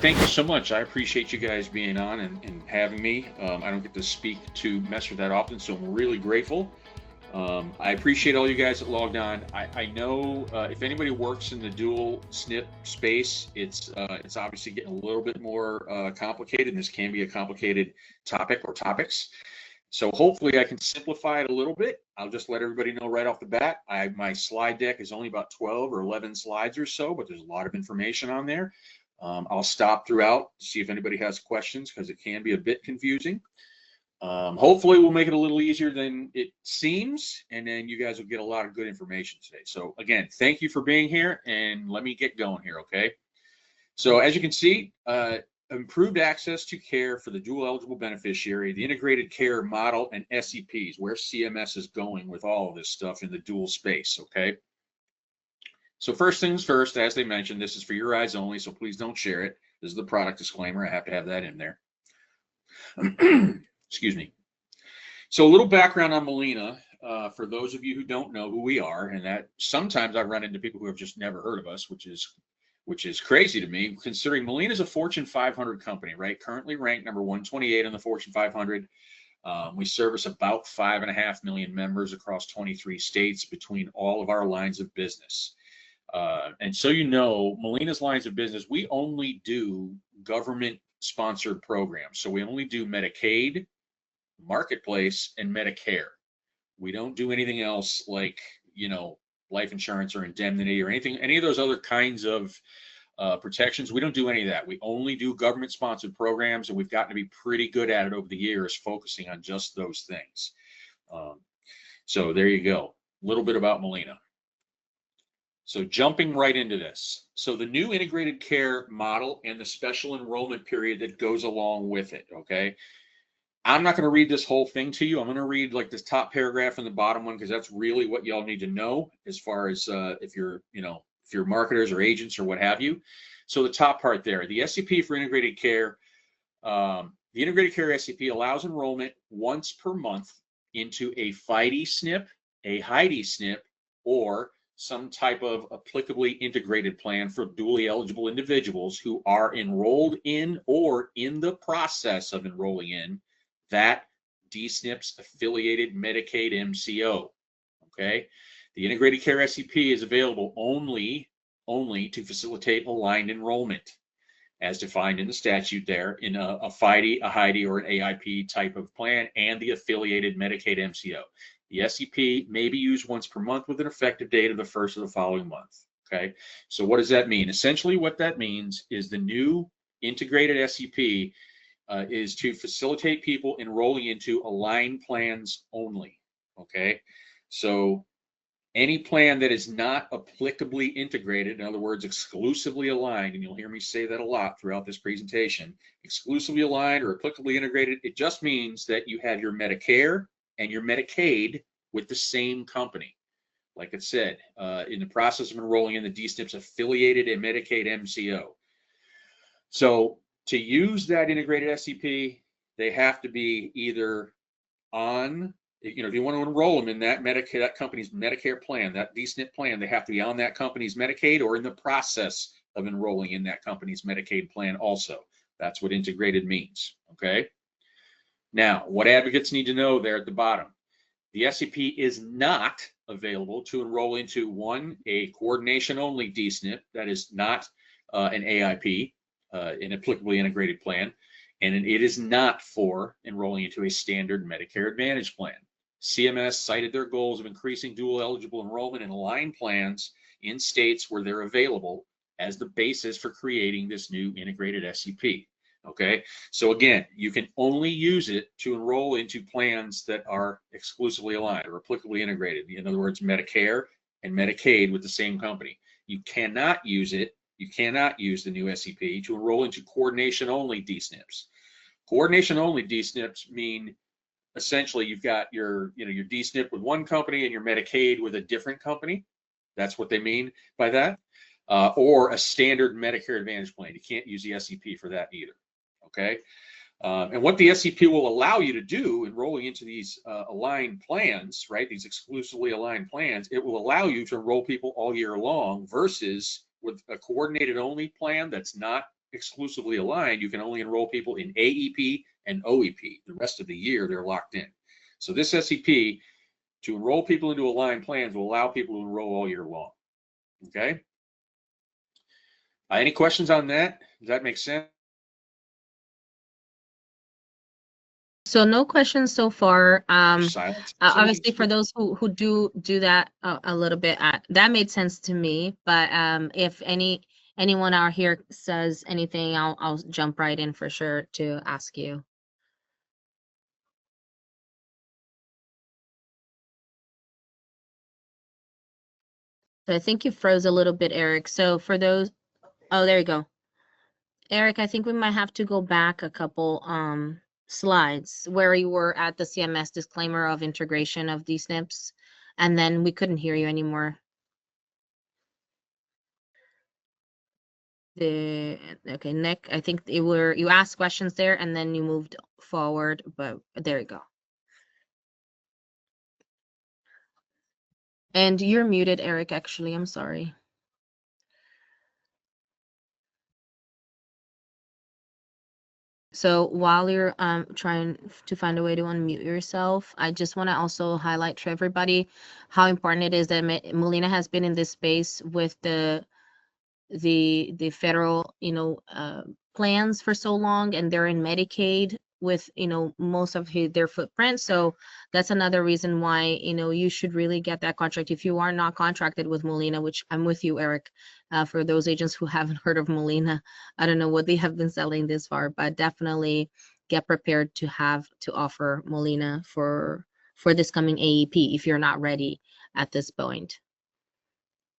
thank you so much. I appreciate you guys being on and having me. I don't get to speak to Messer that often, so I'm really grateful. I appreciate all you guys that logged on. I know if anybody works in the dual SNP space, it's obviously getting a little bit more complicated, and this can be a complicated topic or topics. So hopefully I can simplify it a little bit. I'll just let everybody know right off the bat. My slide deck is only about 12 or 11 slides or so, but there's a lot of information on there. I'll stop throughout to see if anybody has questions because it can be a bit confusing. Hopefully we'll make it a little easier than it seems, and then you guys will get a lot of good information today. So again, thank you for being here, and let me get going here, okay? So as you can see, improved access to care for the dual eligible beneficiary, the integrated care model, and SEPs, where CMS is going with all of this stuff in the dual space, okay? So first things first, as they mentioned, this is for your eyes only, so please don't share it. This is the product disclaimer. I have to have that in there. Excuse me. So a little background on Molina, for those of you who don't know who we are, and that sometimes I've run into people who have just never heard of us, which is crazy to me, considering Molina is a Fortune 500 company, right? Currently ranked number 128 on the Fortune 500. We service about 5.5 million members across 23 states between all of our lines of business. And so you know, Molina's lines of business, we only do government-sponsored programs. So we only do Medicaid, Marketplace, and Medicare. We don't do anything else like, you know, life insurance or indemnity or anything, any of those other kinds of protections. We don't do any of that. We only do government-sponsored programs, and we've gotten to be pretty good at it over the years, focusing on just those things. So there you go. A little bit about Molina. So jumping right into this. So the new integrated care model and the special enrollment period that goes along with it, okay? I'm not going to read this whole thing to you. I'm going to read like this top paragraph and the bottom one because that's really what y'all need to know as far as if you're marketers or agents or what have you. So the top part there, the SEP for integrated care, the integrated care SEP allows enrollment once per month into a FIDE SNP, a HIDE SNP, or some type of applicably integrated plan for dually eligible individuals who are enrolled in or in the process of enrolling in that DSNP's affiliated Medicaid MCO. Okay, the integrated care SEP is available only to facilitate aligned enrollment, as defined in the statute there in a FIDE, a HIDE, or an AIP type of plan, and the affiliated Medicaid MCO. The SEP may be used once per month with an effective date of the first of the following month. Okay, so what does that mean? Essentially, what that means is the new integrated SEP is to facilitate people enrolling into aligned plans only. Okay, so any plan that is not applicably integrated, in other words, exclusively aligned, and you'll hear me say that a lot throughout this presentation, exclusively aligned or applicably integrated, it just means that you have your Medicare and your Medicaid with the same company. Like I said, in the process of enrolling in the DSNP's affiliated and Medicaid MCO. So to use that integrated SEP, they have to be either on, if you want to enroll them in that Medicare, that company's Medicare plan, that DSNP plan, they have to be on that company's Medicaid or in the process of enrolling in that company's Medicaid plan also. That's what integrated means, okay? Now, what advocates need to know there at the bottom, the SEP is not available to enroll into one, a coordination-only DSNP, that is not an AIP, an applicably integrated plan, and it is not for enrolling into a standard Medicare Advantage plan. CMS cited their goals of increasing dual eligible enrollment in aligned plans in states where they're available as the basis for creating this new integrated SEP. Okay, so again, you can only use it to enroll into plans that are exclusively aligned or applicably integrated. In other words, Medicare and Medicaid with the same company. You cannot use it. You cannot use the new SEP to enroll into coordination-only DSNPs. Coordination-only DSNPs mean essentially you've got your DSNP with one company and your Medicaid with a different company. That's what they mean by that. Or a standard Medicare Advantage plan. You can't use the SEP for that either. Okay, and what the SEP will allow you to do enrolling into these aligned plans, right, these exclusively aligned plans, it will allow you to enroll people all year long versus with a coordinated only plan that's not exclusively aligned, you can only enroll people in AEP and OEP. The rest of the year, they're locked in. So this SEP, to enroll people into aligned plans, will allow people to enroll all year long. Okay? Any questions on that? Does that make sense? So no questions so far. Silence. Obviously, for those who do that a little bit, that made sense to me. But if anyone out here says anything, I'll jump right in for sure to ask you. So I think you froze a little bit, Eric. So for those, oh, there you go. Eric, I think we might have to go back a couple slides where you were at the CMS disclaimer of integration of these SNPs, and then we couldn't hear you anymore. Okay, Nick, I think you asked questions there and then you moved forward, but there you go. And you're muted, Eric, actually. I'm sorry. So while you're trying to find a way to unmute yourself, I just want to also highlight to everybody how important it is that Molina has been in this space with the federal, plans for so long, and they're in Medicaid with, most of their footprint. So that's another reason why, you should really get that contract. If you are not contracted with Molina, which I'm with you, Eric, for those agents who haven't heard of Molina, I don't know what they have been selling this far, but definitely get prepared to have to offer Molina for this coming AEP if you're not ready at this point.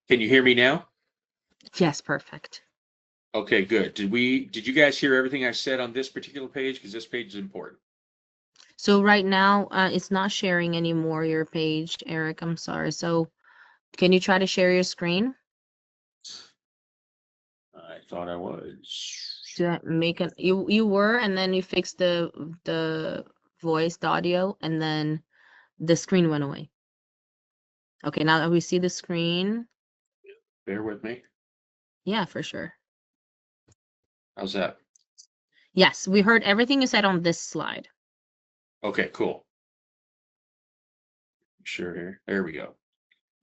Can you hear me now? Yes, perfect. Okay, good. Did you guys hear everything I said on this particular page? Because this page is important. So right now, it's not sharing anymore, your page, Eric. I'm sorry. So can you try to share your screen? I thought I was. To make it, you were, and then you fixed the voice, the audio, and then the screen went away. Okay, now that we see the screen. Bear with me. Yeah, for sure. How's that? Yes, we heard everything you said on this slide. Okay, cool. Sure here. There we go.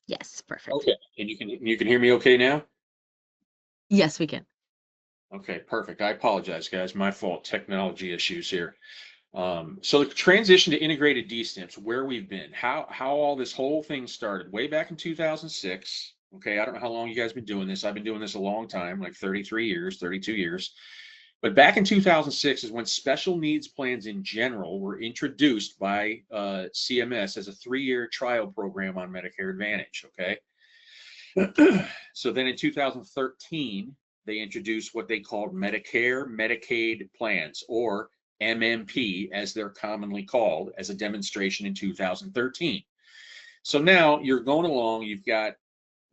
Yes, perfect. Okay, and you can hear me okay now? Yes, we can. Okay, perfect. I apologize, guys. My fault. Technology issues here. So the transition to integrated DSNPs, where we've been, how all this whole thing started way back in 2006. Okay, I don't know how long you guys been doing this. I've been doing this a long time, like 33 years, 32 years. But back in 2006 is when special needs plans in general were introduced by CMS as a 3-year trial program on Medicare Advantage. Okay. So then in 2013, they introduced what they called Medicare Medicaid plans, or MMP, as they're commonly called, as a demonstration in 2013. So now you're going along, you've got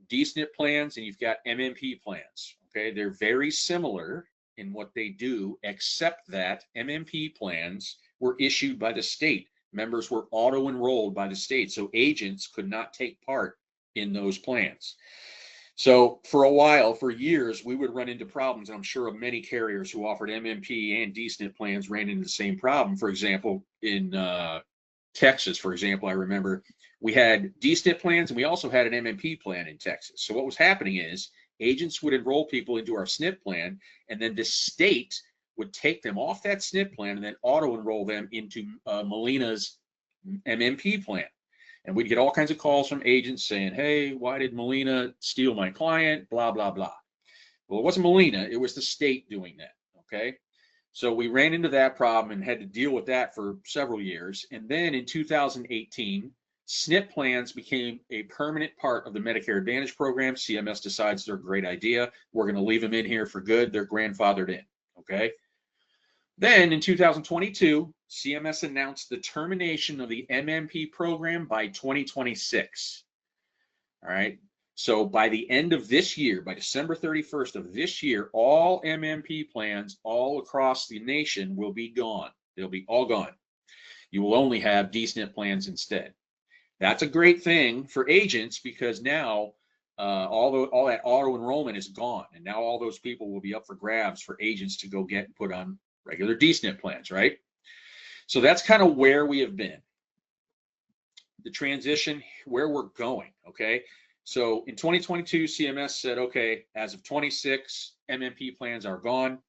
DSNP plans and you've got MMP plans. Okay, they're very similar in what they do, except that MMP plans were issued by the state. Members were auto-enrolled by the state, so agents could not take part in those plans. So for a while, for years, we would run into problems, and I'm sure of many carriers who offered MMP and DSNP plans ran into the same problem. For example, in Texas, for example, I remember we had DSNP plans and we also had an MMP plan in Texas. So what was happening is agents would enroll people into our SNP plan, and then the state would take them off that SNP plan and then auto-enroll them into Molina's MMP plan. And we'd get all kinds of calls from agents saying, hey, why did Molina steal my client? Blah, blah, blah. Well, it wasn't Molina, it was the state doing that, okay? So we ran into that problem and had to deal with that for several years. And then in 2018, SNP plans became a permanent part of the Medicare Advantage program. CMS decides they're a great idea. We're going to leave them in here for good. They're grandfathered in, okay? Then in 2022, CMS announced the termination of the MMP program by 2026. All right. So by the end of this year, by December 31st of this year, all MMP plans all across the nation will be gone. They'll be all gone. You will only have DSNP plans instead. That's a great thing for agents because now all that auto enrollment is gone, and now all those people will be up for grabs for agents to go get and put on regular D-SNP plans, right? So that's kind of where we have been. The transition, where we're going, okay? So in 2022, CMS said, okay, as of 26, MMP plans are gone.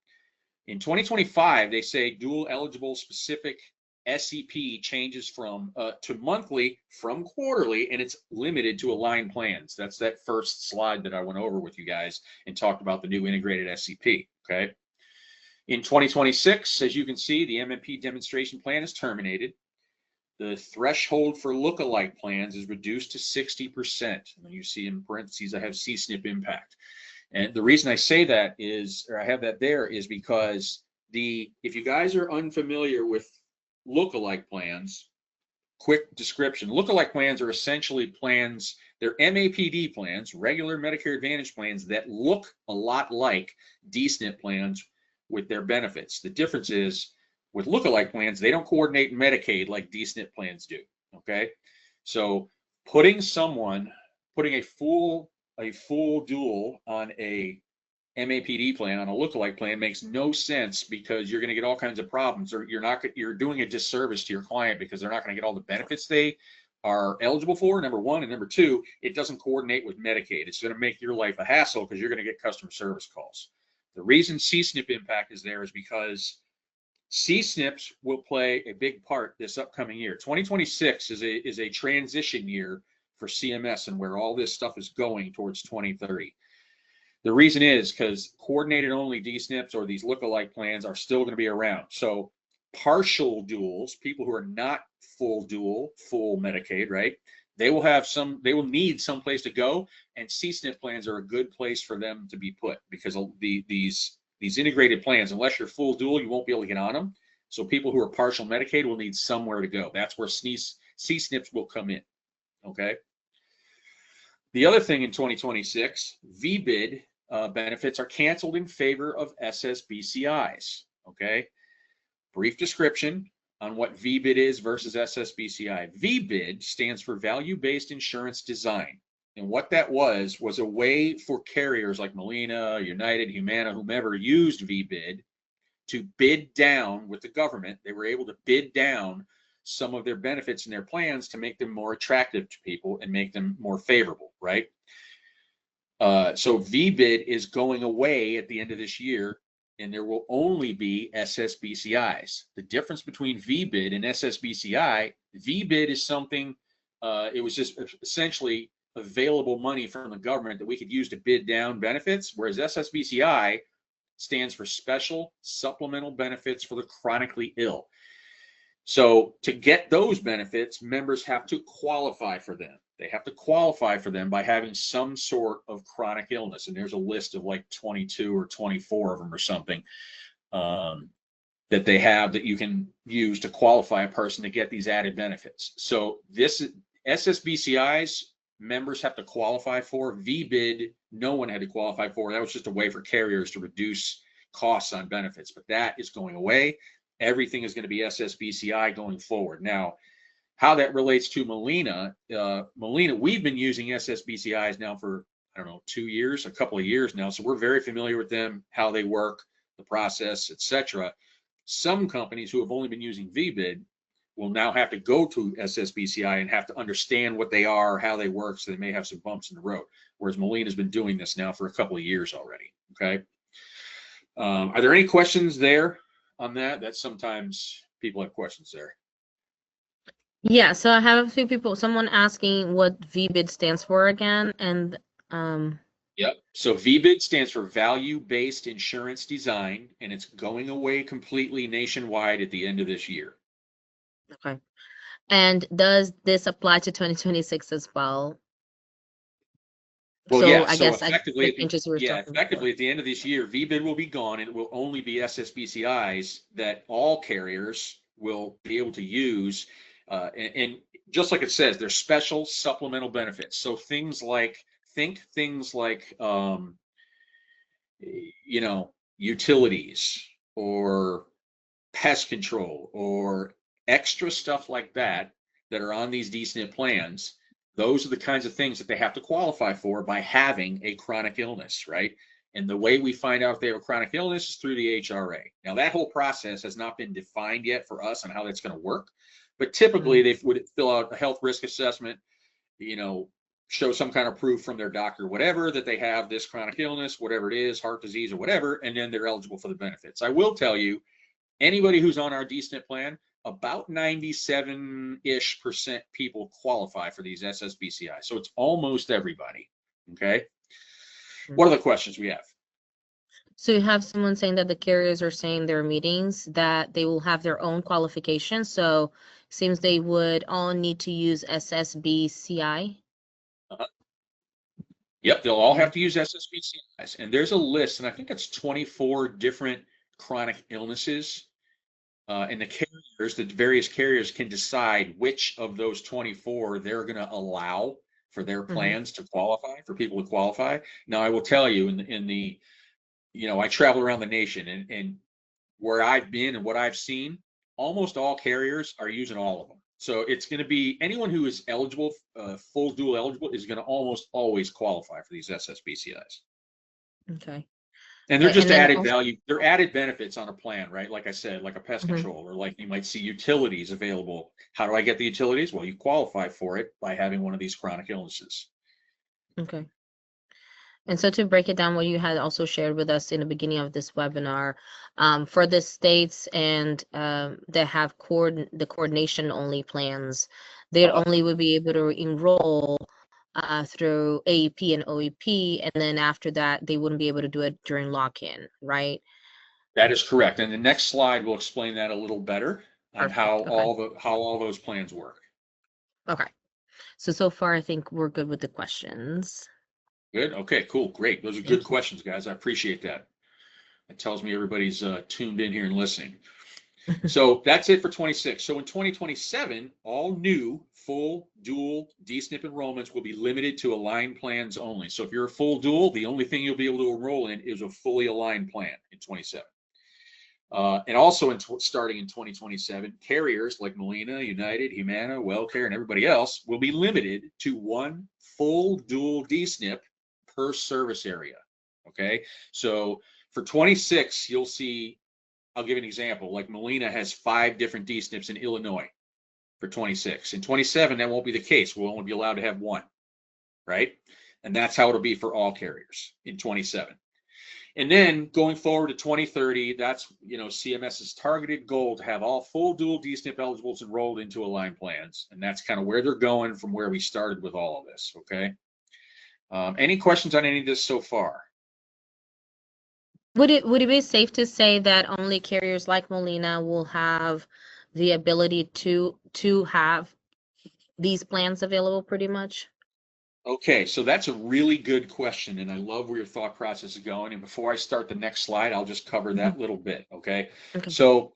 In 2025, they say dual eligible specific SEP changes from to monthly from quarterly, and it's limited to aligned plans. That's that first slide that I went over with you guys and talked about the new integrated SEP, okay? In 2026, as you can see, the MMP demonstration plan is terminated. The threshold for lookalike plans is reduced to 60%. And you see in parentheses, I have CSNP impact. And the reason I say that is, or I have that there, is because if you guys are unfamiliar with lookalike plans, quick description. Lookalike plans are essentially plans, they're MAPD plans, regular Medicare Advantage plans that look a lot like D-SNP plans with their benefits. The difference is with lookalike plans, they don't coordinate Medicaid like D-SNP plans do, okay? So putting a full dual on a MAPD plan, on a lookalike plan, makes no sense, because you're going to get all kinds of problems, or you're doing a disservice to your client, because they're not going to get all the benefits they are eligible for, number one, and number two, it doesn't coordinate with Medicaid. It's going to make your life a hassle, because you're going to get customer service calls. The reason CSNP impact is there is because CSNPs will play a big part this upcoming year. 2026 is a transition year for CMS and where all this stuff is going towards 2030. The reason is because coordinated only D-SNPs or these lookalike plans are still going to be around. So partial duals, people who are not full dual, full Medicaid, right? They will need some place to go, and CSNP plans are a good place for them to be put, because these integrated plans, unless you're full dual, you won't be able to get on them. So people who are partial Medicaid will need somewhere to go. That's where CSNPs will come in, okay? The other thing in 2026, VBID benefits are canceled in favor of SSBCIs, okay? Brief description on what VBID is versus SSBCI. VBID stands for Value-Based Insurance Design. And what that was a way for carriers like Molina, United, Humana, whomever used VBID to bid down with the government. They were able to bid down some of their benefits and their plans to make them more attractive to people and make them more favorable, right? So VBID is going away at the end of this year, and there will only be SSBCIs. The difference between VBID and SSBCI, VBID is something, it was just essentially available money from the government that we could use to bid down benefits, whereas SSBCI stands for Special Supplemental Benefits for the Chronically Ill. So to get those benefits, members have to qualify for them. They have to qualify for them by having some sort of chronic illness. And there's a list of like 22 or 24 of them or something that they have that you can use to qualify a person to get these added benefits. So this SSBCIs, members have to qualify for. VBID, no one had to qualify for. That was just a way for carriers to reduce costs on benefits, but that is going away. Everything is going to be SSBCI going forward. Now, how that relates to Molina, we've been using SSBCIs now for, I don't know, 2 years, a couple of years now. So we're very familiar with them, how they work, the process, etc. Some companies who have only been using VBID will now have to go to SSBCI and have to understand what they are, how they work, so they may have some bumps in the road. Whereas Molina's been doing this now for a couple of years already, okay? Are there any questions there on that? That's sometimes people have questions there. Yeah, so I have a few people, someone asking what VBID stands for again, and Yep. So VBID stands for Value-Based Insurance Design, and it's going away completely nationwide at the end of this year. okay. And does this apply to 2026 as well? Well, So yeah. I So guess effectively, effectively at the end of this year, VBID will be gone, and it will only be SSBCIs that all carriers will be able to use. And just like it says, they're special supplemental benefits. So things like, you know, utilities or pest control or extra stuff like that that are on these D-SNP plans. Those are the kinds of things that they have to qualify for by having a chronic illness, right? And the way we find out if they have a chronic illness is through the HRA. Now, that whole process has not been defined yet for us on how that's going to work, but typically Mm. they would fill out a health risk assessment, you know, show some kind of proof from their doctor, whatever, that they have this chronic illness, whatever it is, heart disease or whatever, and then they're eligible for the benefits. I will tell you, anybody who's on our DSNP plan, about 97-ish% people qualify for these SSBCI. So it's almost everybody. Okay. Mm. What are the questions we have? So you have someone saying that the carriers are saying their meetings that they will have their own qualifications. So seems they would all need to use SSBCI. Uh-huh. Yep, they'll all have Mm. to use SSBCIs. And there's a list, and I think it's 24 different chronic illnesses. And the carriers, the various carriers can decide which of those 24 they're going to allow for their Mhm. plans to qualify, for people to qualify. Now, I will tell you, I travel around the nation, and where I've been and what I've seen, almost all carriers are using all of them. So it's going to be anyone who is eligible, full dual eligible, is going to almost always qualify for these SSBCIs. Okay. And they're just And then added also, value. They're added benefits on a plan, right? Like I said, like a pest mhm, control, or like you might see utilities available. How do I get the utilities? Well, you qualify for it by having one of these chronic illnesses. okay. And so to break it down, what you had also shared with us in the beginning of this webinar, for the states and that have the coordination only plans, they Uh-huh. only would be able to enroll through AEP and OEP, and then after that, they wouldn't be able to do it during lock-in, right? That is correct. And the next slide will explain that a little better on Perfect. Okay. how all those plans work. Okay. So far, I think we're good with the questions. Good. Okay, cool. Great. Those are good Thank you. questions, guys. I appreciate that. It tells me everybody's tuned in here and listening. So that's it for 26. So in 2027, all new full dual DSNP enrollments will be limited to aligned plans only. So if you're a full dual, the only thing you'll be able to enroll in is a fully aligned plan in 27. And also starting in 2027, carriers like Molina, United, Humana, WellCare, and everybody else will be limited to one full dual DSNP per service area. Okay, so for 26, you'll see, I'll give an example, like Molina has 5 different DSNPs in Illinois for 26. In 27, that won't be the case. We'll only be allowed to have one, right? And that's how it'll be for all carriers in 27. And then going forward to 2030, that's CMS's targeted goal to have all full dual DSNP eligibles enrolled into aligned plans, and that's kind of where they're going from where we started with all of this. Okay. Any questions on any of this so far? Would it be safe to say that only carriers like Molina will have the ability to have these plans available pretty much? Okay, so that's a really good question, and I love where your thought process is going. And before I start the next slide, I'll just cover Mhm. that little bit. Okay, Okay. so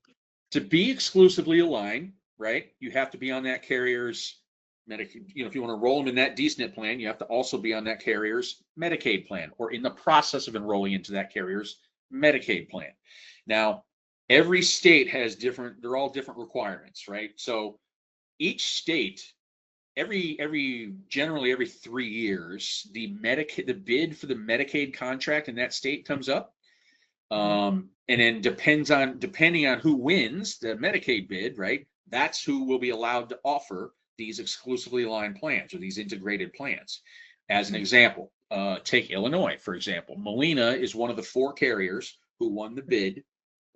to be exclusively aligned, right, you have to be on that carrier's Medicaid. If you want to enroll them in that DSNP plan, you have to also be on that carrier's Medicaid plan, or in the process of enrolling into that carrier's Medicaid plan. Now, every state has different. They're all different requirements, right? So each state generally every 3 years, the bid for the Medicaid contract in that state comes up. Mhm. And then depending on who wins the Medicaid bid, right? That's who will be allowed to offer these exclusively aligned plans or these integrated plans. As an example, take Illinois, for example. Molina is one of the 4 carriers who won the bid,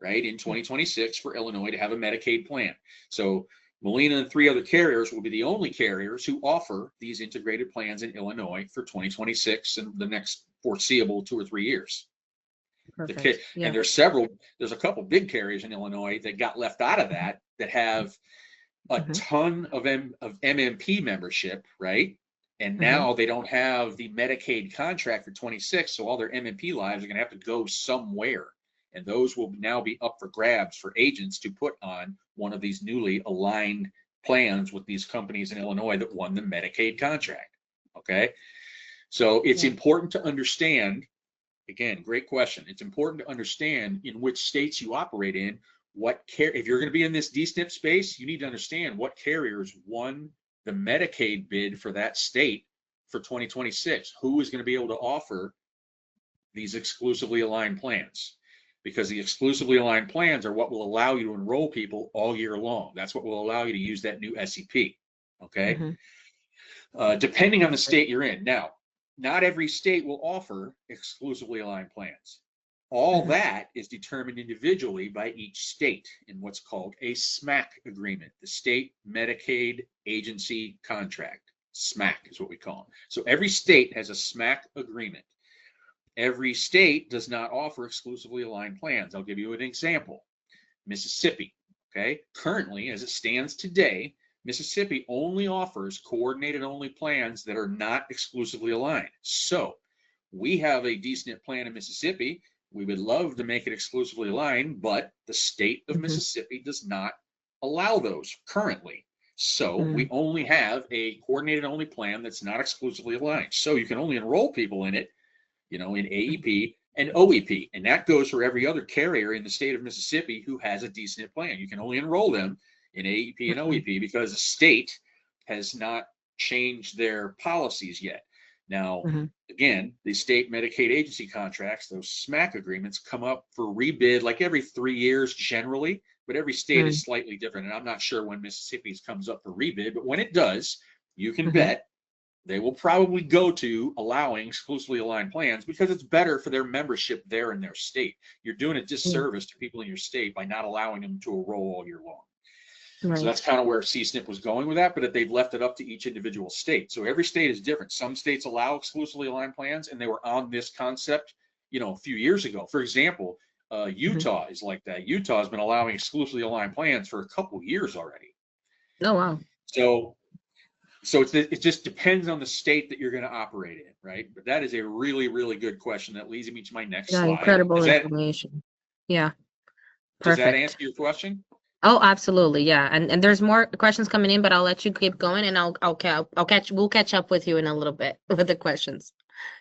right, in 2026 for Illinois to have a Medicaid plan. So Molina and 3 other carriers will be the only carriers who offer these integrated plans in Illinois for 2026 and the next foreseeable 2 or 3 years. Perfect. And Yeah. there's a couple big carriers in Illinois that got left out of Mhm. that have a Mhm. ton of MMP membership, right? And Mhm. now they don't have the Medicaid contract for 26, so all their MMP lives are going to have to go somewhere. And those will now be up for grabs for agents to put on one of these newly aligned plans with these companies in Illinois that won the Medicaid contract. Okay. So it's Yeah. important to understand, again, great question. It's important to understand in which states you operate in, if you're going to be in this DSNP space, you need to understand what carriers won the Medicaid bid for that state for 2026. Who is going to be able to offer these exclusively aligned plans? Because the exclusively aligned plans are what will allow you to enroll people all year long. That's what will allow you to use that new SEP. Okay. Mm-hmm. Depending on the state you're in. Now, not every state will offer exclusively aligned plans. All Mm-hmm. that is determined individually by each state in what's called a SMAC agreement, the State Medicaid Agency Contract. SMAC is what we call them. So every state has a SMAC agreement. Every state does not offer exclusively aligned plans. I'll give you an example. Mississippi, okay? Currently, as it stands today, Mississippi only offers coordinated only plans that are not exclusively aligned. So we have a D-SNP plan in Mississippi. We would love to make it exclusively aligned, but the state of Mm-hmm. Mississippi does not allow those currently. So Mm-hmm. we only have a coordinated only plan that's not exclusively aligned. So you can only enroll people in it, in AEP and OEP. And that goes for every other carrier in the state of Mississippi who has a D-SNP plan. You can only enroll them in AEP and OEP because the state has not changed their policies yet. Now, Mm-hmm. again, the state Medicaid agency contracts, those SMAC agreements, come up for rebid like every 3 years generally, but every state is slightly different. And I'm not sure when Mississippi's comes up for rebid, but when it does, you can Mm-hmm. bet they will probably go to allowing exclusively aligned plans because it's better for their membership there in their state. You're doing a disservice to people in your state by not allowing them to enroll all year long. So Right. that's kind of where CSNP was going with that, but they've left it up to each individual state. So every state is different. Some states allow exclusively aligned plans, and they were on this concept, a few years ago. For example, Mm-hmm. Utah is like that. Utah has been allowing exclusively aligned plans for a couple years already. Oh, wow. So it just depends on the state that you're going to operate in, right? But that is a really, really good question. That leads me to my next Yeah, slide. incredible information. Yeah, Does that answer perfect. your question? Oh, absolutely. Yeah. And there's more questions coming in, but I'll let you keep going and we'll catch up with you in a little bit with the questions.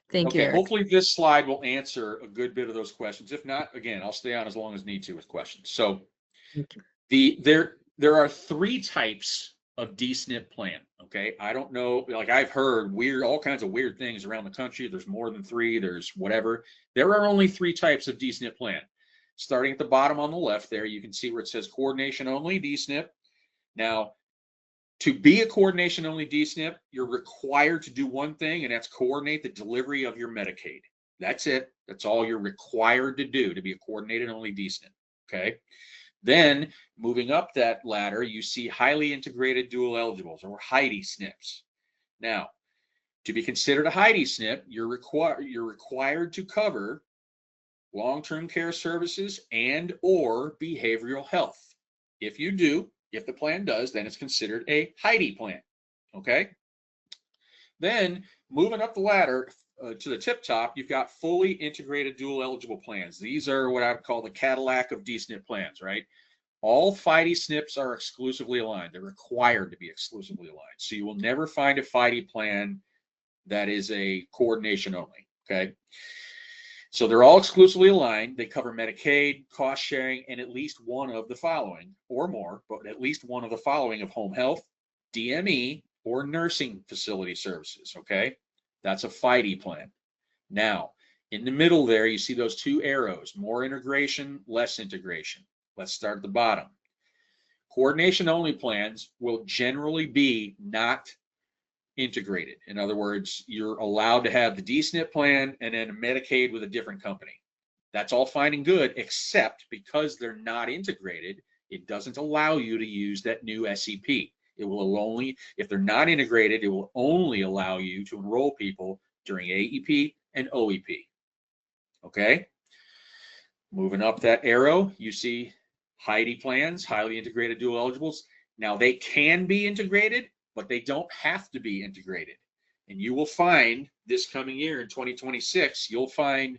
Thank you, Okay, Eric. hopefully this slide will answer a good bit of those questions. If not, again, I'll stay on as long as need to with questions. So Thank you. there are 3 types of D-SNP plan. Okay, I don't know, like I've heard all kinds of weird things around the country. There's more than 3. There's whatever. There are only 3 types of D-SNP plan. Starting at the bottom on the left there, you can see where it says coordination only D-SNP. Now, to be a coordination only D-SNP, you're required to do one thing, and that's coordinate the delivery of your Medicaid. That's it. That's all you're required to do to be a coordinated only D-SNP. Okay. Then moving up that ladder, you see highly integrated dual eligibles, or HIDE SNPs. Now, to be considered a HIDE SNP, you're required to cover long-term care services and or behavioral health. If you do, if the plan does, then it's considered a HIDE plan. Okay. Then moving up the ladder to the tip top, you've got fully integrated dual eligible plans. These are what I would call the Cadillac of D-SNP plans, right? All FIDE SNPs are exclusively aligned. They're required to be exclusively aligned. So you will never find a FIDE plan that is a coordination only. Okay. So they're all exclusively aligned. They cover Medicaid, cost sharing, and at least one of the following, or more, but at least one of the following of home health, DME, or nursing facility services. Okay, that's a FIDE plan. Now, in the middle there, you see those 2 arrows, more integration, less integration. Let's start at the bottom. Coordination only plans will generally be not integrated. In other words, you're allowed to have the D-SNP plan and then a Medicaid with a different company. That's all fine and good, except because they're not integrated, it doesn't allow you to use that new SEP. It will only, if they're not integrated, it will only allow you to enroll people during AEP and OEP. Okay? Moving up that arrow, you see HIDE plans, highly integrated dual eligibles. Now they can be integrated, but they don't have to be integrated. And you will find this coming year in 2026, you'll find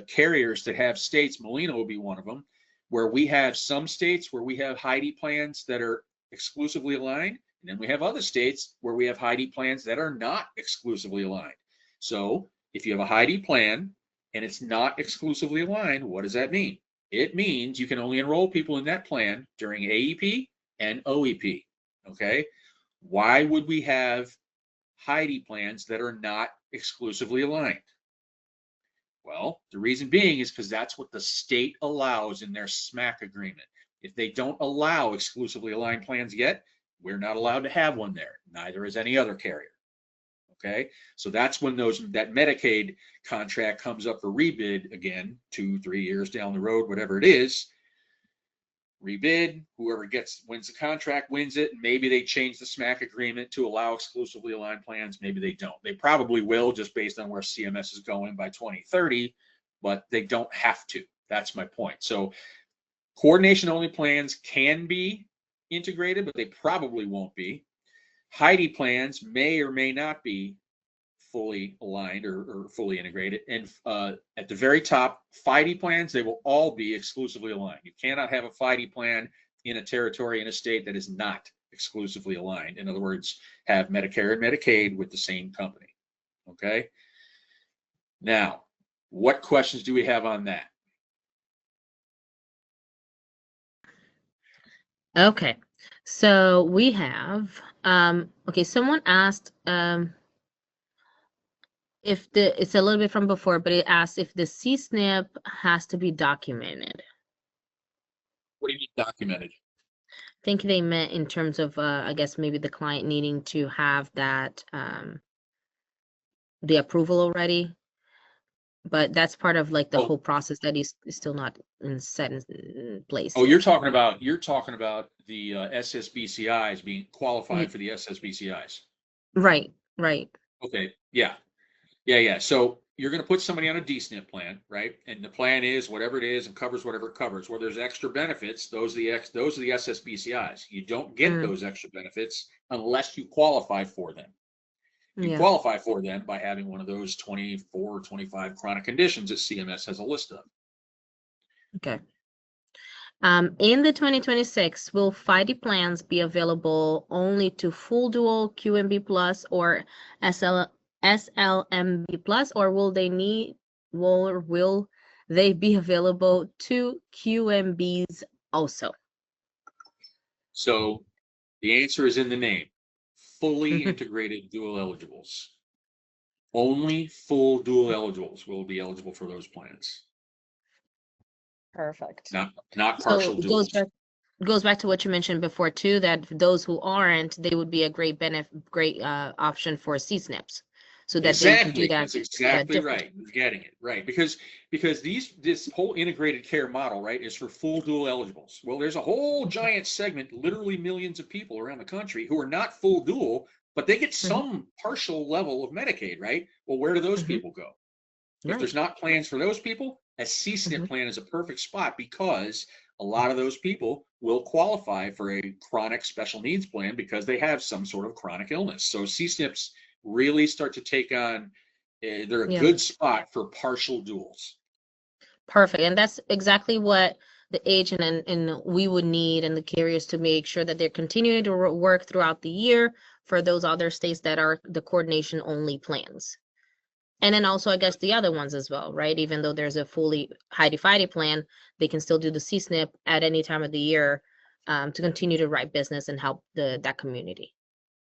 carriers that have states, Molina will be one of them, where we have some states where we have HIDE plans that are exclusively aligned, and then we have other states where we have HIDE plans that are not exclusively aligned. So if you have a HIDE plan and it's not exclusively aligned, what does that mean? It means you can only enroll people in that plan during AEP and OEP. Okay. Why would we have HIDE plans that are not exclusively aligned? Well, the reason being is because that's what the state allows in their SMAC agreement. If they don't allow exclusively aligned plans yet, we're not allowed to have one there. Neither is any other carrier. Okay, so that's when that Medicaid contract comes up for rebid again, 2-3 years down the road, whatever it is. Rebid, whoever wins the contract wins it. Maybe they change the SMAC agreement to allow exclusively aligned plans. Maybe they don't. They probably will, just based on where CMS is going by 2030, but they don't have to. That's my point. So coordination only plans can be integrated, but they probably won't be. HIDE plans may or may not be fully aligned or fully integrated. And at the very top, FIDE plans, they will all be exclusively aligned. You cannot have a FIDE plan in a territory, in a state that is not exclusively aligned. In other words, have Medicare and Medicaid with the same company. Okay. Now, what questions do we have on that? Okay, so we have, okay, someone asked, it's a little bit from before, but it asked if the CSNP has to be documented. What do you mean documented? I think they meant in terms of, I guess maybe the client needing to have that, the approval already. But that's part of like the whole process that is still not set in place. Oh, you're talking about the SSBCIs being qualified for the SSBCIs. Right, right. Okay, yeah. So you're going to put somebody on a DSNP plan, right? And the plan is whatever it is and covers whatever it covers. Where there's extra benefits, those are the SSBCIs. You don't get those extra benefits unless you qualify for them. You qualify for them by having one of those 24 or 25 chronic conditions that CMS has a list of. Okay. In the 2026, will FIDE plans be available only to full dual QMB plus or SLMB plus, or will they be available to QMBs also? So the answer is in the name. Fully integrated dual eligibles. Only full dual eligibles will be eligible for those plans. Perfect. Not partial duals. Goes back to what you mentioned before too, that those who aren't, they would be a great option for CSNPs. So that they can do that. That's exactly right. You're getting it right, because this whole integrated care model, right, is for full dual eligibles. Well, there's a whole giant segment, literally millions of people around the country who are not full dual, but they get some partial level of Medicaid, right? Well, where do those people go? If there's not plans for those people, a CSNP plan is a perfect spot, because a lot of those people will qualify for a chronic special needs plan because they have some sort of chronic illness. So CSNPs really start to take on, they're a good spot for partial duals. Perfect. And that's exactly what the agent and we would need, and the carriers, to make sure that they're continuing to work throughout the year for those other states that are the coordination only plans. And then also, I guess, the other ones as well, right? Even though there's a fully HIDE-FIDE plan, they can still do the CSNP at any time of the year to continue to write business and help that community.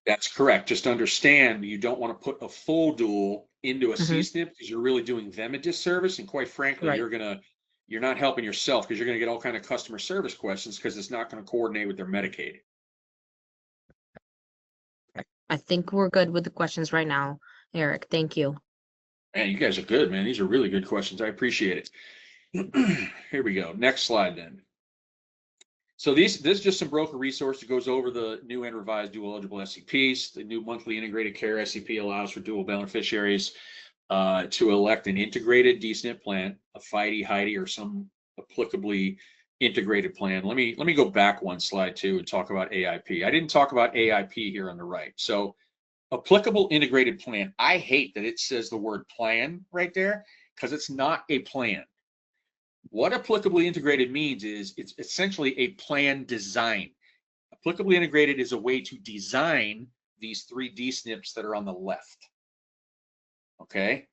That's correct. Just understand, you don't want to put a full dual into a CSNP, because you're really doing them a disservice. And quite frankly, you're not helping yourself, because you're going to get all kind of customer service questions, because it's not going to coordinate with their Medicaid. I think we're good with the questions right now, Eric. Thank you. Man, you guys are good, man. These are really good questions. I appreciate it. Here we go. Next slide then. So this is just some broker resource that goes over the new and revised dual eligible SEPs. The new monthly integrated care SEP allows for dual beneficiaries to elect an integrated DSNP plan, a FIDE, HIDE, or some applicably integrated plan. Let me go back one slide too and talk about AIP. I didn't talk about AIP here on the right. So applicable integrated plan. I hate that it says the word plan right there, because it's not a plan. What applicably integrated means is it's essentially a plan design. Applicably integrated is a way to design these 3 DSNPs that are on the left. Okay.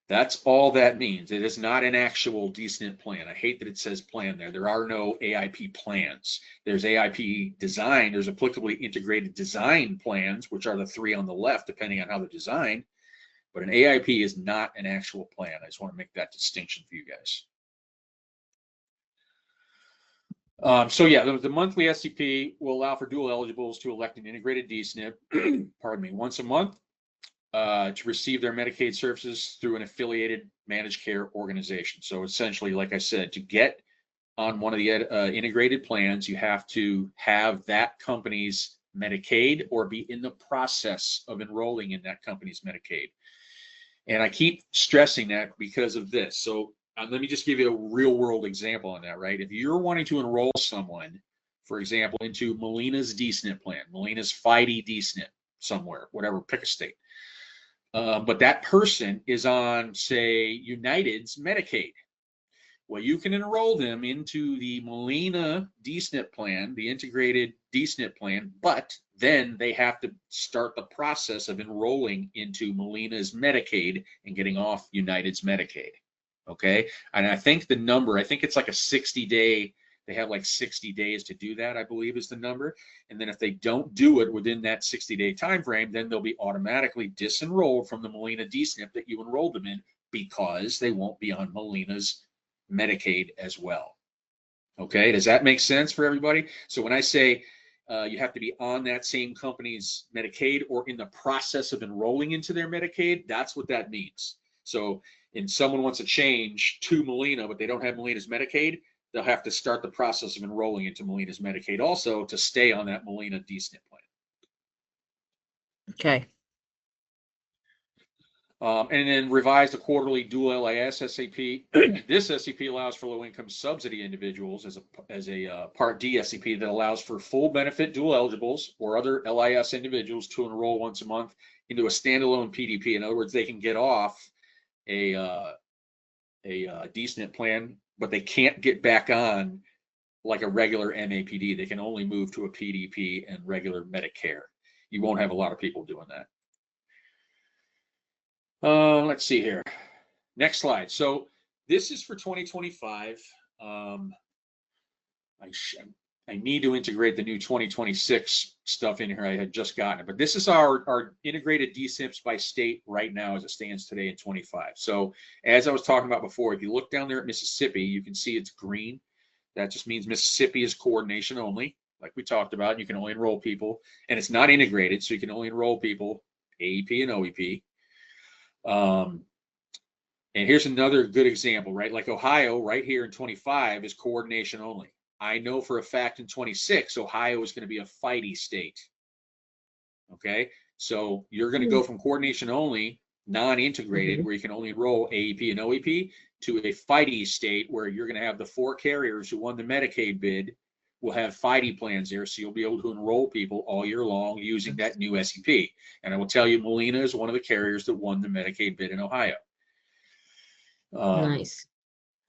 That's all that means. It is not an actual D-SNP plan. I hate that it says plan there. There are no AIP plans. There's AIP design. There's applicably integrated design plans, which are the three on the left, depending on how they're designed. But an AIP is not an actual plan. I just want to make that distinction for you guys. So yeah, the monthly SCP will allow for dual eligibles to elect an integrated D-SNP, pardon me, once a month to receive their Medicaid services through an affiliated managed care organization. So essentially, like I said, to get on one of the integrated plans, you have to have that company's Medicaid or be in the process of enrolling in that company's Medicaid. And I keep stressing that because of this. So let me just give you a real world example on that, right? If you're wanting to enroll someone, for example, into Molina's D-SNP plan, Molina's FIDE D-SNP somewhere, whatever, pick a state. But that person is on, say, United's Medicaid. Well, you can enroll them into the Molina D-SNP plan, the integrated D-SNP plan, but then they have to start the process of enrolling into Molina's Medicaid and getting off United's Medicaid. Okay, and I think the number, I think it's like a 60-day, they have like 60 days to do that, I believe is the number. And then if they don't do it within that 60-day time frame, then they'll be automatically disenrolled from the Molina D-SNP that you enrolled them in, because they won't be on Molina's Medicaid as well. Okay, does that make sense for everybody? So when I say you have to be on that same company's Medicaid or in the process of enrolling into their Medicaid, that's what that means. So if someone wants to change to Molina, but they don't have Molina's Medicaid, they'll have to start the process of enrolling into Molina's Medicaid also to stay on that Molina D-SNP plan. Okay. And then revise the quarterly dual LIS SAP. This SCP allows for low-income subsidy individuals as a Part D SCP that allows for full benefit dual eligibles or other LIS individuals to enroll once a month into a standalone PDP. In other words, they can get off a D-SNP plan, but they can't get back on like a regular MAPD. They can only move to a PDP and regular Medicare. You won't have a lot of people doing that. Let's see here. Next slide. So this is for 2025. I need to integrate the new 2026 stuff in here. I had just gotten it, but this is our integrated D-SNPs by state right now as it stands today in 25. So as I was talking about before, if you look down there at Mississippi, you can see it's green. That just means Mississippi is coordination only, like we talked about. You can only enroll people, and it's not integrated, so you can only enroll people AEP and OEP. And here's another good example, right? Like Ohio, right here in 25 is coordination only. I know for a fact in 26, Ohio is going to be a FIDE state. Okay, so you're going to go from coordination only, non-integrated, where you can only enroll AEP and OEP, to a FIDE state where you're going to have the 4 carriers who won the Medicaid bid will have FIDE plans there, so you'll be able to enroll people all year long using that new SEP. And I will tell you, Molina is one of the carriers that won the Medicaid bid in Ohio. Nice.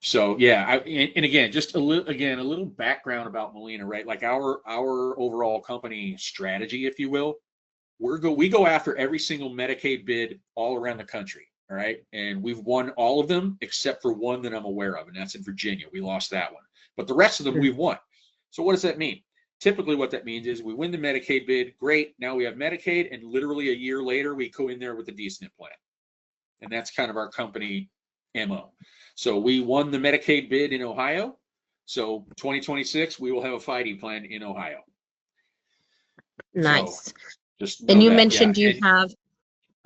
So yeah, and again, just a little background about Molina, right? Like our overall company strategy, if you will, we go after every single Medicaid bid all around the country. All right, and we've won all of them except for one that I'm aware of, and that's in Virginia. We lost that one, but the rest of them we've won. So what does that mean? Typically what that means is we win the Medicaid bid, great, now we have Medicaid, and literally a year later we go in there with the D-SNP plan. And that's kind of our company MO. So we won the Medicaid bid in Ohio, so 2026 we will have a FIDE plan in Ohio. Nice. So just and you that. mentioned you have,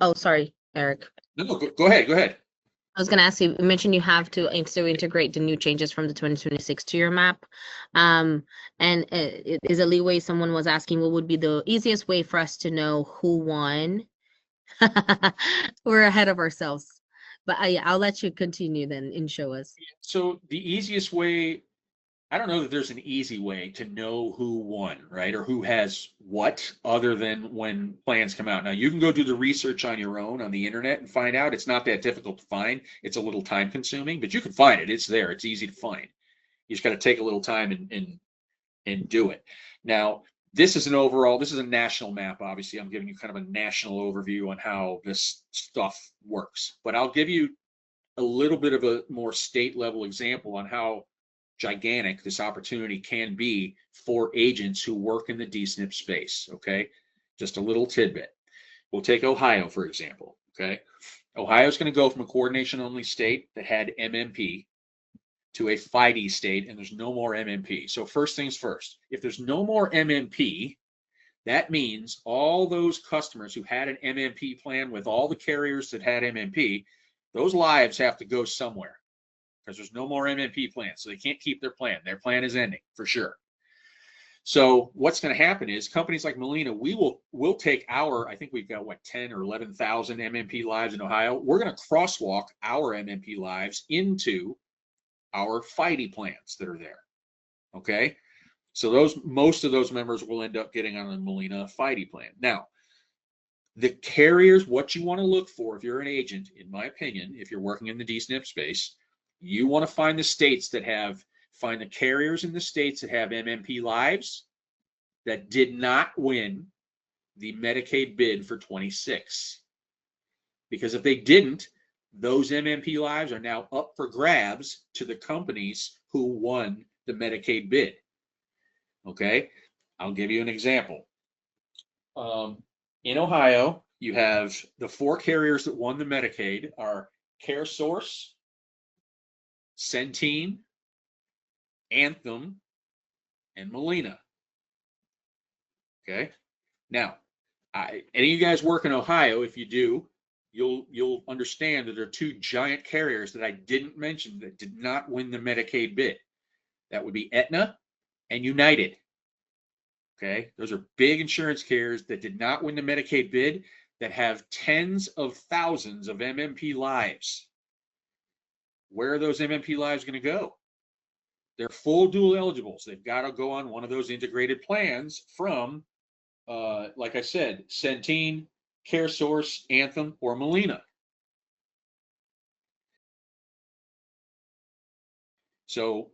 oh, sorry, Eric. No, go ahead. I was going to ask you, you mentioned you have to integrate the new changes from the 2026 to your map. And is a leeway, someone was asking, what would be the easiest way for us to know who won? We're ahead of ourselves. But I'll let you continue then and show us. So the easiest way, I don't know that there's an easy way to know who won, right? Or who has what, other than when plans come out. Now, you can go do the research on your own on the internet and find out. It's not that difficult to find. It's a little time consuming, but you can find it. It's there. It's easy to find. You just got to take a little time and do it. Now, this is a national map. Obviously, I'm giving you kind of a national overview on how this stuff works. But I'll give you a little bit of a more state level example on how gigantic this opportunity can be for agents who work in the DSNP space. Okay, just a little tidbit. We'll take Ohio, for example. Okay, Ohio is going to go from a coordination only state that had MMP to a FIDE state, and there's no more MMP. So first things first, if there's no more MMP, that means all those customers who had an MMP plan with all the carriers that had MMP, those lives have to go somewhere because there's no more MMP plans. So they can't keep their plan. Their plan is ending for sure. So what's going to happen is companies like Molina, we'll take our, I think we've got what, 10 or 11,000 MMP lives in Ohio. We're going to crosswalk our MMP lives into our FIDE plans that are there. Okay. So most of those members will end up getting on the Molina FIDE plan. Now, the carriers, what you want to look for if you're an agent, in my opinion, if you're working in the DSNP space, you want to find the carriers in the states that have MMP lives that did not win the Medicaid bid for 26. Because if they didn't, those MMP lives are now up for grabs to the companies who won the Medicaid bid. Okay, I'll give you an example. In Ohio, you have the 4 carriers that won the Medicaid are CareSource, Centene, Anthem, and Molina. Okay, now, any of you guys work in Ohio? If you do, you'll understand that there are 2 giant carriers that I didn't mention that did not win the Medicaid bid. That would be Aetna and United. Okay, those are big insurance carriers that did not win the Medicaid bid that have tens of thousands of MMP lives. Where are those MMP lives going to go? They're full dual eligibles. They've got to go on one of those integrated plans from, like I said, Centene, CareSource, Anthem, or Molina. So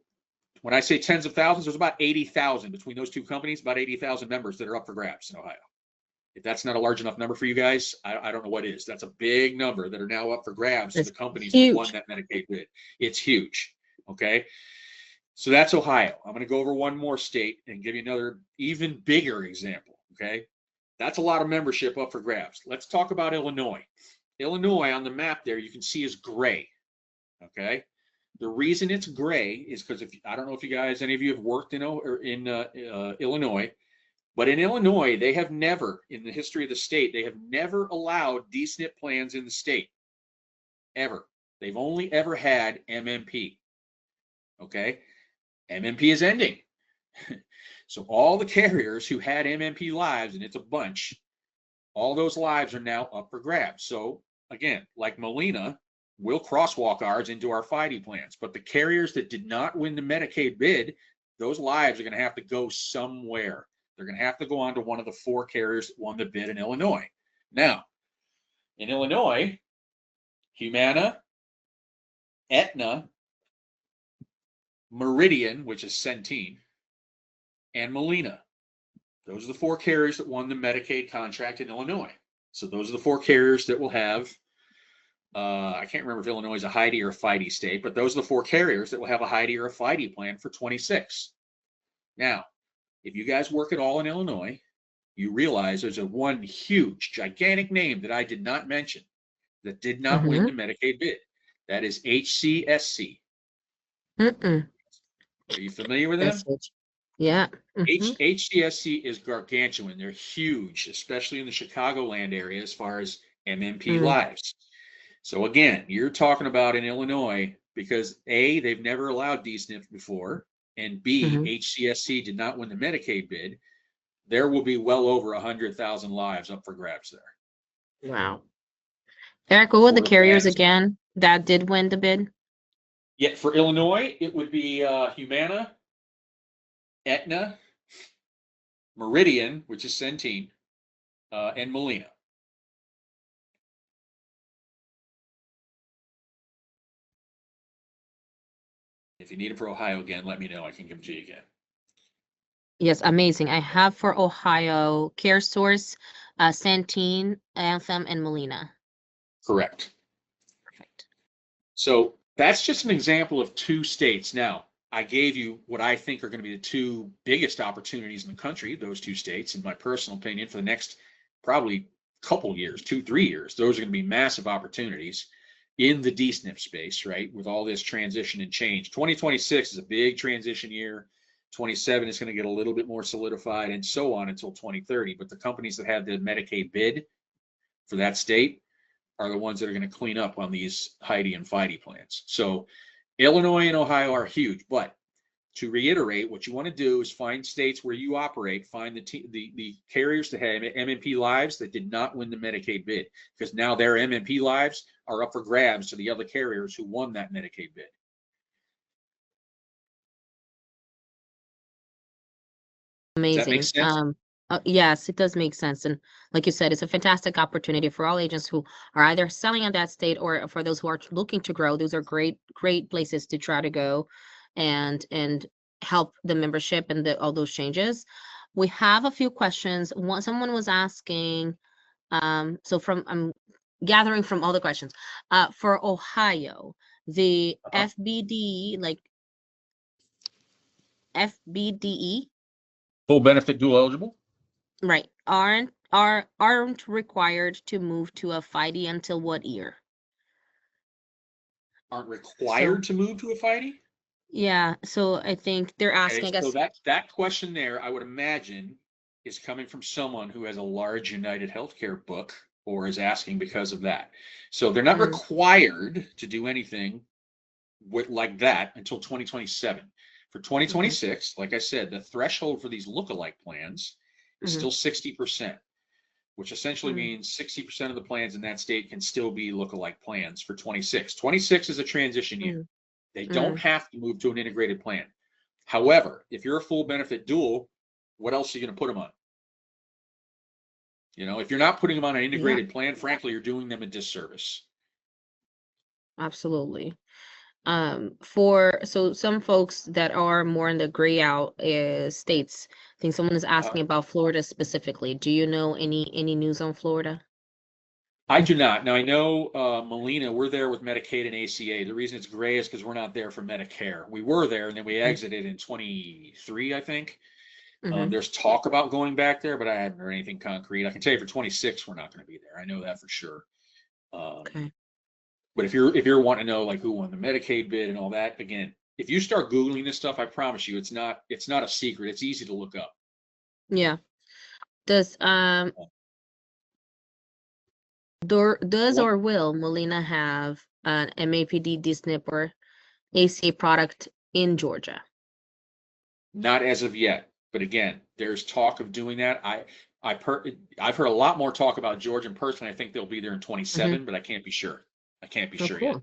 when I say tens of thousands, there's about 80,000 between those 2 companies, about 80,000 members that are up for grabs in Ohio. If that's not a large enough number for you guys, I don't know what is. That's a big number that are now up for grabs to the companies that won that Medicaid bid. It's huge. Okay. So that's Ohio. I'm going to go over one more state and give you another even bigger example. Okay. That's a lot of membership up for grabs. Let's talk about Illinois. Illinois on the map there, you can see is gray. Okay. The reason it's gray is because I don't know if any of you have worked in Illinois, but in Illinois, they have never, in the history of the state, they have never allowed DSNP plans in the state, ever. They've only ever had MMP. Okay, MMP is ending. So all the carriers who had MMP lives, and it's a bunch, all those lives are now up for grabs. So again, like Molina, we'll crosswalk ours into our FIDE plans, but the carriers that did not win the Medicaid bid, those lives are going to have to go somewhere. They're going to have to go on to one of the 4 carriers that won the bid in Illinois. Now, in Illinois, Humana, Aetna, Meridian, which is Centene, and Molina. Those are the 4 carriers that won the Medicaid contract in Illinois. So those are the 4 carriers that will have, I can't remember if Illinois is a HIDE or a FIDE state, but those are the 4 carriers that will have a HIDE or a FIDE plan for 26. Now, if you guys work at all in Illinois, you realize there's one huge, gigantic name that I did not mention that did not win the Medicaid bid. That is HCSC. Are you familiar with them? Yeah. HCSC is gargantuan. They're huge, especially in the Chicagoland area as far as MMP lives. So again, you're talking about in Illinois because A, they've never allowed DSNP before, and B, HCSC did not win the Medicaid bid. There will be well over 100,000 lives up for grabs there. Wow. Eric, what were the carriers again that did win the bid? Yeah, for Illinois, it would be Humana, Aetna, Meridian, which is Centene, and Molina. If you need it for Ohio again, let me know. I can give them to you again. Yes, amazing. I have for Ohio CareSource, Centene, Anthem, and Molina. Correct. Perfect. So that's just an example of two states. Now, I gave you what I think are going to be the two biggest opportunities in the country, those two states, in my personal opinion, for the next probably couple years, 2, 3 years. Those are going to be massive opportunities in the DSNP space, right? With all this transition and change. 2026 is a big transition year. 27 is going to get a little bit more solidified and so on until 2030. But the companies that have the Medicaid bid for that state are the ones that are going to clean up on these HIDE and FIDE plans. So Illinois and Ohio are huge, but to reiterate, what you want to do is find states where you operate, find the carriers that have MMP lives that did not win the Medicaid bid, because now their MMP lives are up for grabs to the other carriers who won that Medicaid bid. Does that make Amazing. sense? Yes, it does make sense. And like you said, it's a fantastic opportunity for all agents who are either selling in that state or for those who are looking to grow. Those are great places to try to go and help the membership and all those changes. We have a few questions. Someone was asking, so I'm gathering from all the questions. For Ohio, the FBD, like FBDE, Full benefit dual eligible? right, aren't required to move to a FIDE until what year? Aren't So required to move to a FIDE? yeah, so I think they're Okay, asking, I so guess. that question there, I would imagine, is coming from someone who has a large United Healthcare book or is asking because of that. So they're not Mm, required to do anything like that until 2027. For okay. 2026, like I said, the threshold for these lookalike plans is Hmm. still 60%, which essentially Mm, means 60% of the plans in that state can still be lookalike plans for 26. 26 is a transition year. mm, They don't mm, have to move to an integrated plan. However, if you're a full benefit dual, what else are you going to put them on? If you're not putting them on an yeah, integrated plan, frankly, you're doing them a disservice. absolutely. For so some folks that are more in the gray out states, I think someone is Uh, asking about Florida specifically. Do you know any news on Florida? I do not. Now, I know Molina, we're there with Medicaid and ACA. The reason it's gray is because we're not there for Medicare. We were there and then we exited in 23, I think. Mm-hmm. There's talk about going back there, but I haven't heard anything concrete. I can tell you for 26, we're not going to be there. I know that for sure. Um, Okay. but if you're wanting to know like who won the Medicaid bid and all that, again, if you start Googling this stuff, I promise you, it's not a secret. It's easy to look up. Yeah. Does does What? or will Molina have an MAPD DSNP or ACA product in Georgia? Not as of yet. But again, there's talk of doing that. I've heard a lot more talk about Georgia, and personally, I think they'll be there in Mm-hmm. 27, but I can't be sure. I can't be Oh, sure yet. cool.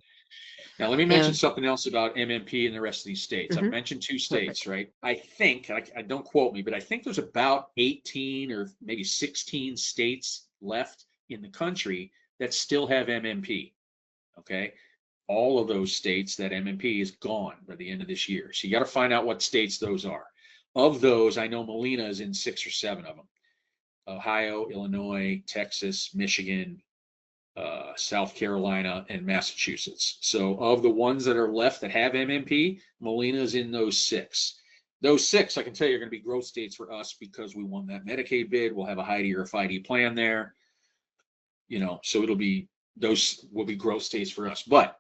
Now, let me mention And something else about MMP and the rest of these states. I've mm-hmm. mentioned two Perfect. states, right? I think, I don't quote me, but I think there's about 18 or maybe 16 states left in the country that still have MMP. Okay. All of those states, that MMP is gone by the end of this year. So you got to find out what states those are. Of those, I know Molina is in 6 or 7 of them: Ohio, Illinois, Texas, Michigan, South Carolina, and Massachusetts. So of the ones that are left that have MMP, Molina is in those 6. Those 6, I can tell you, are going to be growth states for us because we won that Medicaid bid. We'll have a HIDE or a FIDE plan there. So those will be growth states for us. But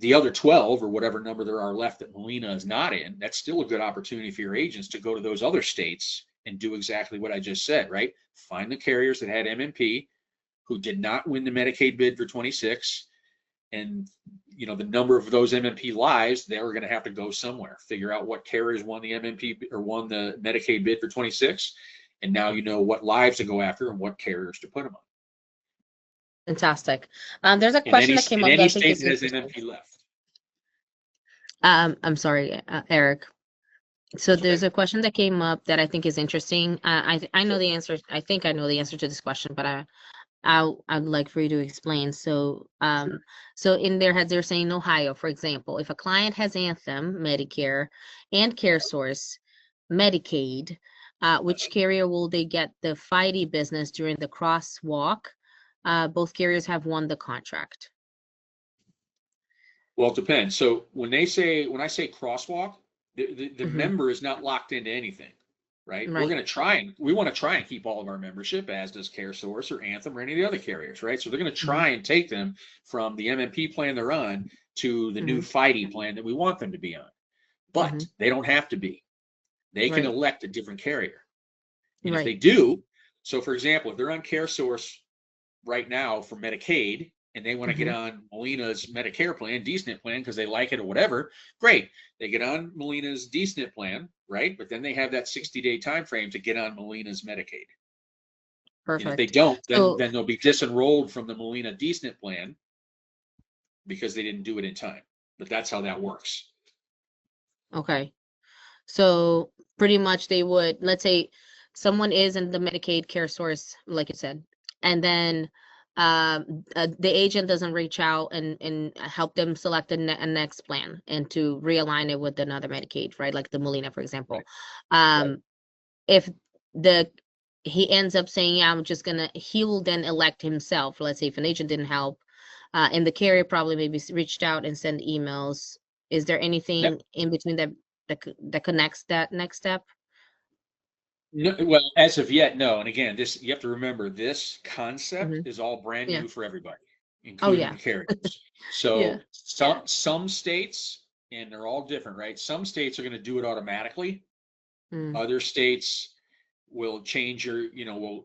the other 12 or whatever number there are left that Molina is not in, that's still a good opportunity for your agents to go to those other states and do exactly what I just said, right? Find the carriers that had MMP who did not win the Medicaid bid for 26, and the number of those MMP lives, they're going to have to go somewhere. Figure out what carriers won the MMP or won the Medicaid bid for 26, and now you know what lives to go after and what carriers to put them on. Fantastic. There's a In question any that came in up that any I think state is that has interesting. MMP left. I'm sorry, Eric. So That's there's okay. a question that came up that I think is interesting. I know Sure. the answer. I think I know the answer to this question, but I'd like for you to explain. So in their heads, they're saying Ohio, for example, if a client has Anthem, Medicare, and CareSource, Medicaid, which carrier will they get the FIDE business during the crosswalk? Both carriers have won the contract. Well, it depends. So when I say crosswalk, the Hmm. member is not locked into anything, right? Right. We want to try and keep all of our membership, as does CareSource or Anthem or any of the other carriers, right? So they're going to Hmm. try and take them from the MMP plan they're on to the new Hmm. FIDE plan that we want them to be on. Hmm. But they don't have to be. They can Right. elect a different carrier. And if Right. they do, so for example, if they're on CareSource right now for Medicaid and they want to get Hmm. on Molina's Medicare plan, D-SNP plan, because they like it or whatever, great. They get on Molina's D-SNP plan, right? But then they have that 60-day time frame to get on Molina's Medicaid. And if they Perfect. don't, then So, then they'll be disenrolled from the Molina D-SNP plan because they didn't do it in time. But that's how that works. okay. So pretty much they would, let's say someone is in the Medicaid care source, like you said, and then the agent doesn't reach out and help them select a next plan and to realign it with another Medicaid, right? Like the Molina, for example. Right. Right. Um, if the he ends up saying, yeah, I'm just gonna, he will then elect himself. Let's say if an agent didn't help, and the carrier probably maybe reached out and sent emails. Is there Yep. anything in between that connects that next step? No, well, as of yet, no. And again, this you have to remember this concept Hmm. is all brand Yeah. new for everybody, Oh including yeah. the carriers. Yeah. So some states, and they're all different, right? Some states are going to do it automatically. Mm. Other states will change your,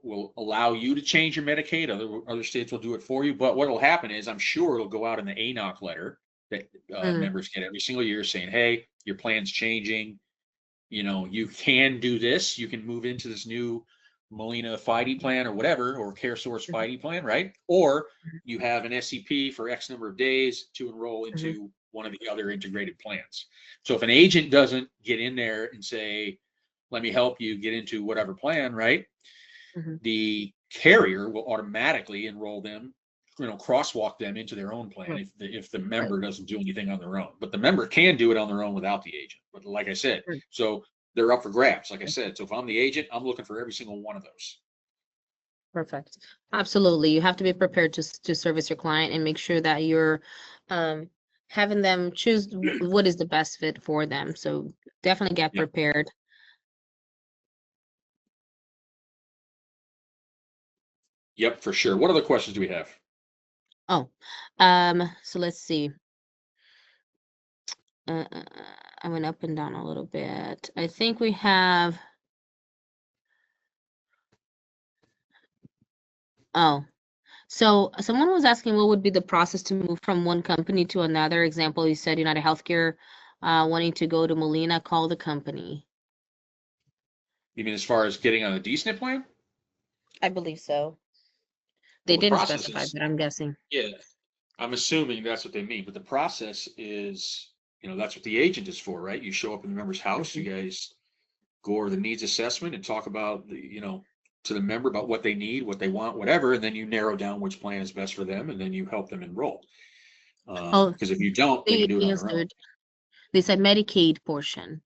will allow you to change your Medicaid. Other states will do it for you. But what will happen is, I'm sure it'll go out in the ANOC letter that Mm. members get every single year saying, "Hey, your plan's changing. You can do this. You can move into this new Molina FIDE plan or whatever, or CareSource Mhm. FIDE plan, right? Or you have an SEP for X number of days to enroll Mhm. into one of the other integrated plans. So if an agent doesn't get in there and say, let me help you get into whatever plan, right? Mhm. The carrier will automatically enroll them, crosswalk them into their own plan Right. if the Right. member doesn't do anything on their own. But the member can do it on their own without the agent. But like I said, Right. so they're up for grabs. Like I said, so if I'm the agent, I'm looking for every single one of those. Perfect. Absolutely. You have to be prepared to service your client and make sure that you're um, having them choose what is the best fit for them. So definitely get Yeah. prepared. Yep, for sure. What other questions do we have? Oh, so let's see. I went up and down a little bit. I think we have, oh, so someone was asking what would be the process to move from one company to another. Example, you said United Healthcare wanting to go to Molina, call the company. You mean as far as getting on a D-SNP plan? I believe so. Well, They the didn't process specify, is, but I'm guessing. yeah, I'm assuming that's what they mean. But the process is, that's what the agent is for, right? You show up in the member's house, you Mhm. guys go over the needs assessment and talk about to the member about what they need, what they want, whatever, and then you narrow down which plan is best for them, and then you help them enroll. Oh, Because if you don't, they can they do it on their own. answered. They said Medicaid portion.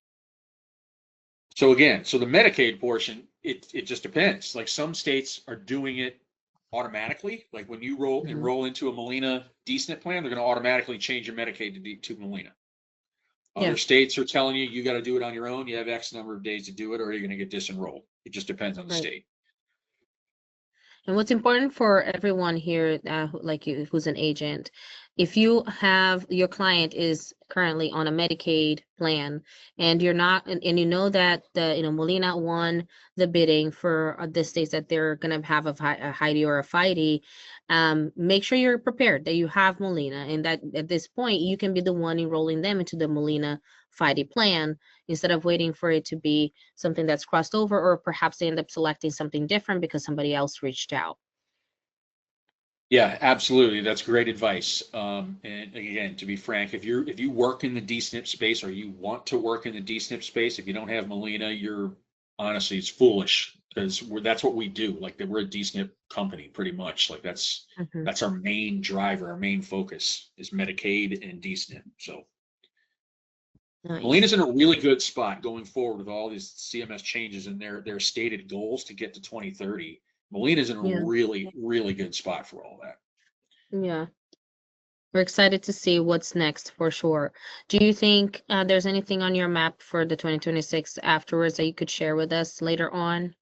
So again, so the Medicaid portion, it just depends. Like some states are doing it automatically. Like when you Hmm. enroll into a Molina D-SNP plan, they're going to automatically change your Medicaid to Molina. Yeah. Other states are telling you got to do it on your own. You have X number of days to do it, or you're going to get disenrolled. It just depends on the Right. state. And what's important for everyone here, like you, who's an agent, if you have your client is currently on a Medicaid plan and you're not, and you know that Molina won the bidding for the states that they're going to have a HIDE or a FIDE, make sure you're prepared that you have Molina and that at this point you can be the one enrolling them into the Molina FIDE plan instead of waiting for it to be something that's crossed over, or perhaps they end up selecting something different because somebody else reached out. Yeah, absolutely. That's great advice. And again, to be frank, if you work in the D-SNP space or you want to work in the D-SNP space, if you don't have Molina, you're honestly it's foolish because that's what we do. Like we're a D-SNP company, pretty much. Like Hmm. that's our main driver, our main focus is Medicaid and D-SNP. So Nice. Molina's in a really good spot going forward with all these CMS changes and their stated goals to get to 2030. Molina's in a Yeah. really, really good spot for all that. Yeah. We're excited to see what's next for sure. Do you think there's anything on your map for the 2026 afterwards that you could share with us later on?